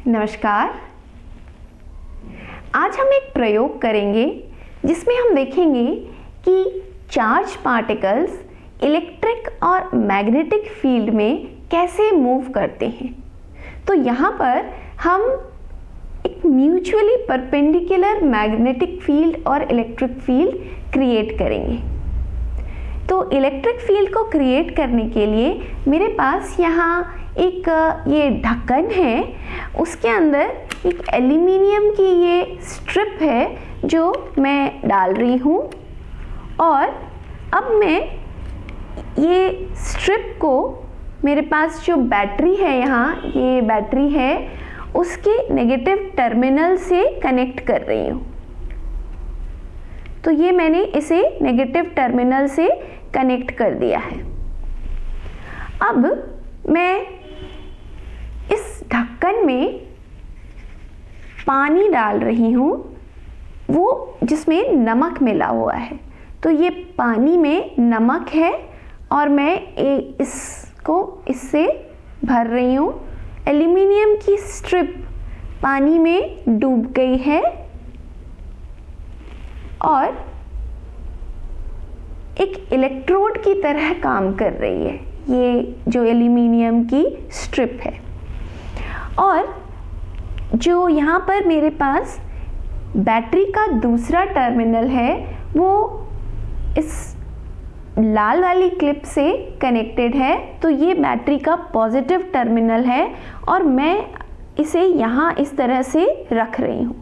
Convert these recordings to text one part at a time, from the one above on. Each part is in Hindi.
नमस्कार। आज हम एक प्रयोग करेंगे जिसमें हम देखेंगे कि चार्ज पार्टिकल्स इलेक्ट्रिक और मैग्नेटिक फील्ड में कैसे मूव करते हैं। तो यहाँ पर हम एक म्यूचुअली परपेंडिकुलर मैग्नेटिक फील्ड और इलेक्ट्रिक फील्ड क्रिएट करेंगे। तो इलेक्ट्रिक फील्ड को क्रिएट करने के लिए मेरे पास यहाँ एक ये ढक्कन है, उसके अंदर एक एल्यूमिनियम की ये स्ट्रिप है जो मैं डाल रही हूँ। और अब मैं ये स्ट्रिप को मेरे पास जो बैटरी है, यहाँ ये बैटरी है, उसके नेगेटिव टर्मिनल से कनेक्ट कर रही हूँ। तो ये मैंने इसे नेगेटिव टर्मिनल से कनेक्ट कर दिया है। अब मैं इस ढक्कन में पानी डाल रही हूँ, वो जिसमें नमक मिला हुआ है। तो ये पानी में नमक है और मैं इसको इससे भर रही हूँ। एल्यूमिनियम की स्ट्रिप पानी में डूब गई है और एक इलेक्ट्रोड की तरह काम कर रही है ये जो एल्यूमिनियम की स्ट्रिप है। और जो यहाँ पर मेरे पास बैटरी का दूसरा टर्मिनल है वो इस लाल वाली क्लिप से कनेक्टेड है। तो ये बैटरी का पॉजिटिव टर्मिनल है और मैं इसे यहाँ इस तरह से रख रही हूँ।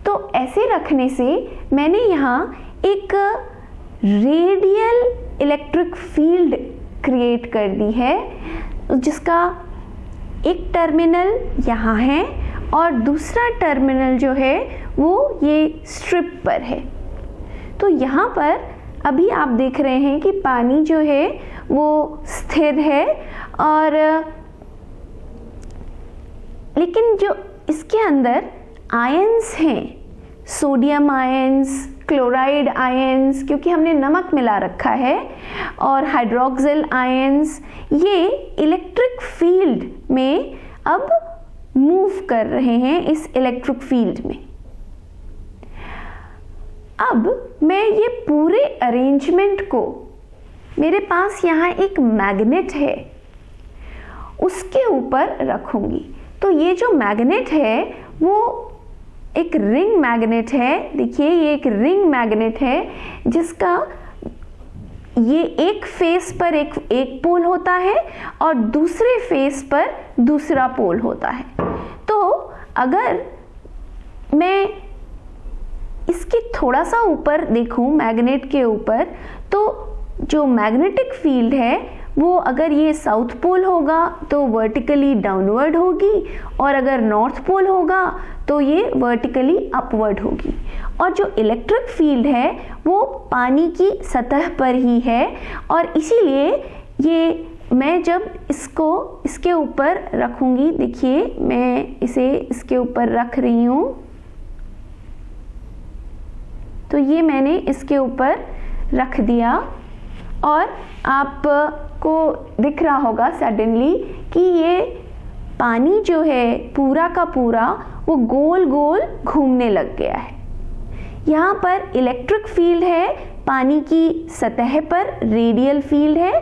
तो ऐसे रखने से मैंने यहाँ एक रेडियल इलेक्ट्रिक फील्ड क्रिएट कर दी है, जिसका एक टर्मिनल यहाँ है और दूसरा टर्मिनल जो है वो ये स्ट्रिप पर है। तो यहाँ पर अभी आप देख रहे हैं कि पानी जो है वो स्थिर है, और लेकिन जो इसके अंदर आयंस हैं, सोडियम आयंस, क्लोराइड आयंस, क्योंकि हमने नमक मिला रखा है, और हाइड्रोक्सिल आयंस, ये इलेक्ट्रिक फील्ड में अब मूव कर रहे हैं इस इलेक्ट्रिक फील्ड में। अब मैं ये पूरे अरेंजमेंट को, मेरे पास यहाँ एक मैग्नेट है, उसके ऊपर रखूंगी। तो ये जो मैग्नेट है वो एक रिंग मैग्नेट है। देखिए ये एक रिंग मैग्नेट है जिसका ये एक फेस पर एक पोल होता है और दूसरे फेस पर दूसरा पोल होता है। तो अगर मैं इसके थोड़ा सा ऊपर देखूं मैग्नेट के ऊपर, तो जो मैग्नेटिक फील्ड है वो अगर ये साउथ पोल होगा तो वर्टिकली डाउनवर्ड होगी, और अगर नॉर्थ पोल होगा तो ये वर्टिकली अपवर्ड होगी। और जो इलेक्ट्रिक फील्ड है वो पानी की सतह पर ही है, और इसीलिए ये मैं जब इसको इसके ऊपर रखूंगी, देखिए मैं इसे इसके ऊपर रख रही हूँ, तो ये मैंने इसके ऊपर रख दिया और आपको दिख रहा होगा सडनली कि ये पानी जो है पूरा का पूरा वो गोल गोल घूमने लग गया है। यहाँ पर इलेक्ट्रिक फील्ड है, पानी की सतह पर रेडियल फील्ड है,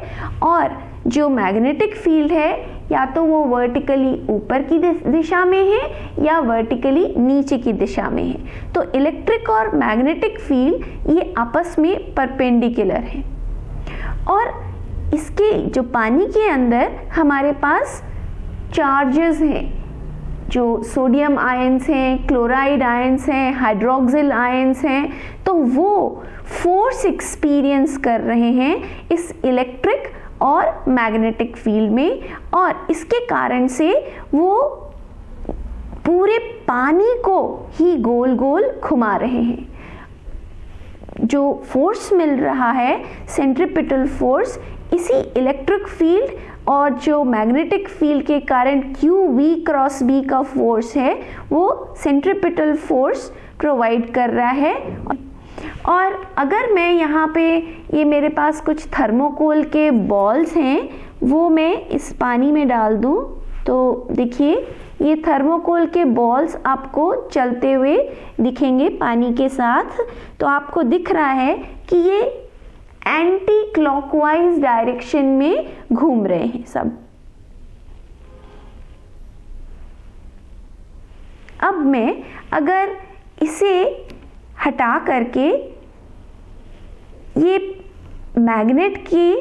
और जो मैग्नेटिक फील्ड है या तो वो वर्टिकली ऊपर की दिशा में है या वर्टिकली नीचे की दिशा में है। तो इलेक्ट्रिक और मैग्नेटिक फील्ड ये आपस में परपेंडिकुलर है। और इसके जो पानी के अंदर हमारे पास चार्जेस हैं, जो सोडियम आयंस हैं, क्लोराइड आयंस हैं, हाइड्रोक्सिल आयंस हैं, तो वो फोर्स एक्सपीरियंस कर रहे हैं इस इलेक्ट्रिक और मैग्नेटिक फील्ड में, और इसके कारण से वो पूरे पानी को ही गोल गोल घुमा रहे हैं। जो फोर्स मिल रहा है सेंट्रीपिटल फोर्स, इसी इलेक्ट्रिक फील्ड और जो मैग्नेटिक फील्ड के कारण QV क्रॉस B का फोर्स है वो सेंट्रीपिटल फोर्स प्रोवाइड कर रहा है। और अगर मैं यहाँ पे ये मेरे पास कुछ थर्मोकोल के बॉल्स हैं वो मैं इस पानी में डाल दूँ तो देखिए ये थर्मोकोल के बॉल्स आपको चलते हुए दिखेंगे पानी के साथ। तो आपको दिख रहा है कि ये एंटी क्लॉकवाइज डायरेक्शन में घूम रहे हैं सब। अब मैं अगर इसे हटा करके ये मैग्नेट की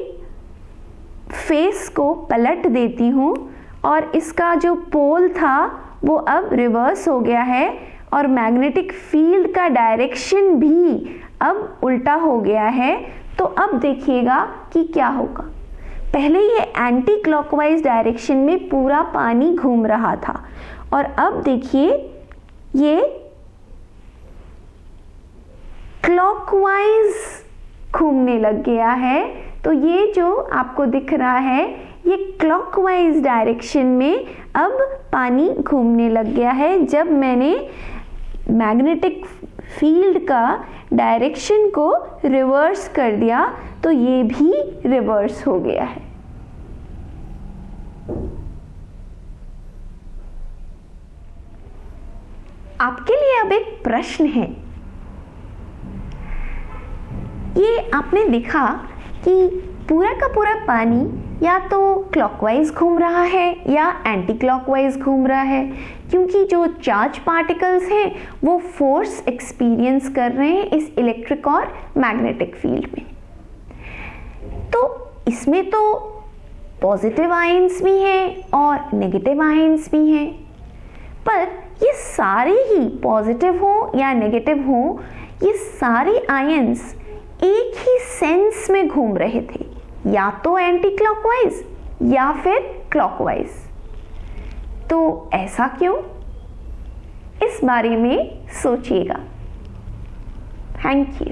फेस को पलट देती हूँ और इसका जो पोल था वो अब रिवर्स हो गया है और मैग्नेटिक फील्ड का डायरेक्शन भी अब उल्टा हो गया है, तो अब देखिएगा कि क्या होगा। पहले ये एंटी क्लॉकवाइज डायरेक्शन में पूरा पानी घूम रहा था और अब देखिए ये क्लॉकवाइज घूमने लग गया है। तो ये जो आपको दिख रहा है ये क्लॉकवाइज डायरेक्शन में अब पानी घूमने लग गया है। जब मैंने मैग्नेटिक फील्ड का डायरेक्शन को रिवर्स कर दिया तो ये भी रिवर्स हो गया है। आपके लिए अब एक प्रश्न है। ये आपने देखा कि पूरा का पूरा पानी या तो क्लॉकवाइज घूम रहा है या एंटी क्लॉकवाइज घूम रहा है, क्योंकि जो चार्ज पार्टिकल्स हैं वो फोर्स एक्सपीरियंस कर रहे हैं इस इलेक्ट्रिक और मैग्नेटिक फील्ड में। तो इसमें तो पॉजिटिव आयंस भी हैं और नेगेटिव आयंस भी हैं, पर ये सारे ही पॉजिटिव हो या नेगेटिव हो, ये सारे आयंस एक ही सेंस में घूम रहे थे, या तो एंटी क्लॉकवाइज या फिर क्लॉकवाइज। तो ऐसा क्यों? इस बारे में सोचिएगा। Thank you.